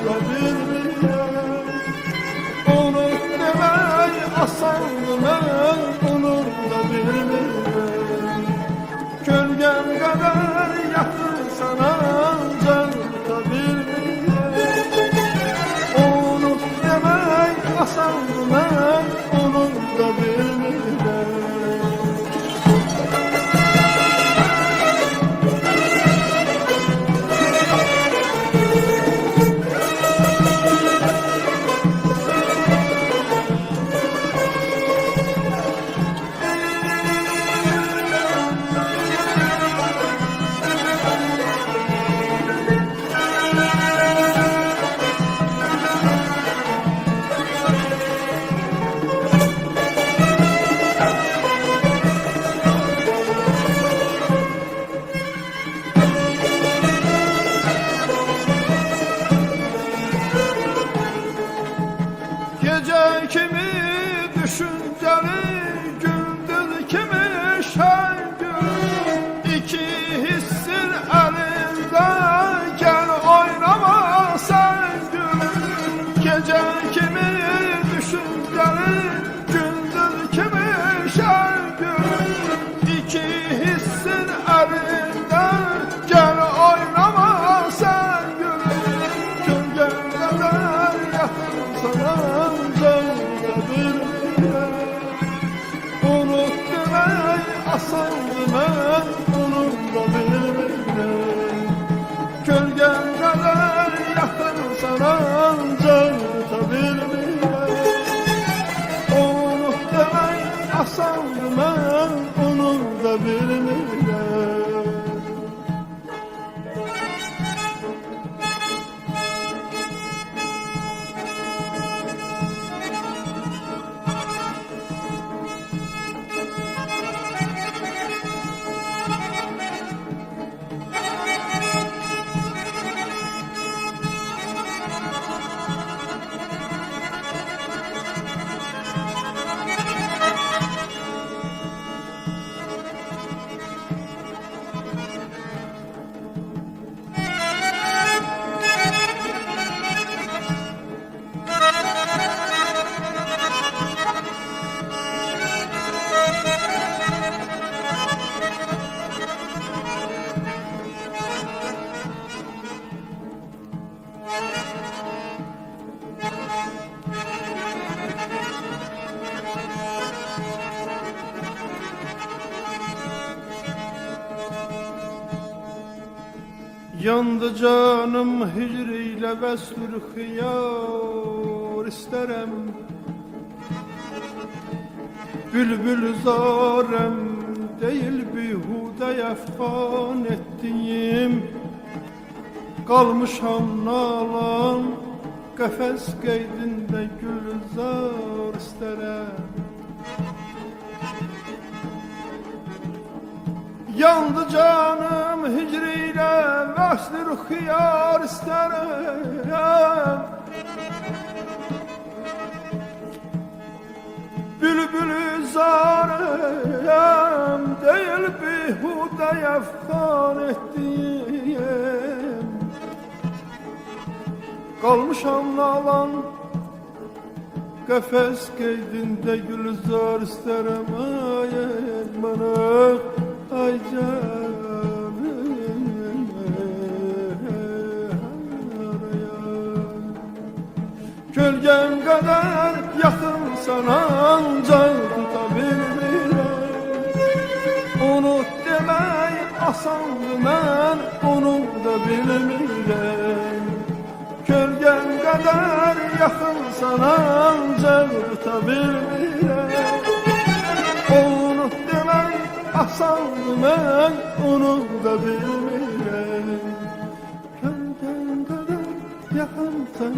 da bilmirəm. Unut demək asandır, mən unut da bilmirəm. Kölgəm qədər yaxınsan ancaq da bilmirəm. Unut demək asandır, mən unut da bilmirəm. Gece kimi düşünceli, gündüz kimi şengül. İki hissin elinde, gel oynama sen gül. Gece kimi düşünceli, gündüz kimi şengül. İki hissin elinde, gel oynama sen gül. Gölgemden yakın sana asandı, mən unut da bilmirəm. Kölgəm qədər yaxınsan ancaq da bilmirəm. Unut demək asandı, mən unut da bilmirəm. Yandı canım hicriyle vesl hıyar isterem. Bülbül zarem değil bihude efkan ettiğim. Kalmışam nalan kafes qeydində gülzar isterem. Yandı canım hicriyle vesl hıyar isterem. Bülbülü zarem değil bihude efkan ettiğim. Kalmışam nalan kafes qeydində gülzar isterem. Ay bana ay canım, kölgem kadar yakınsan ancak da bilmirəm. Unut demək asandır, mən unut da bilmirəm. Kölgem kadar yakınsan ancak da bilmirəm. Unut demək asandı, mən unut da bilmirəm. Kölgem kadar yakınsan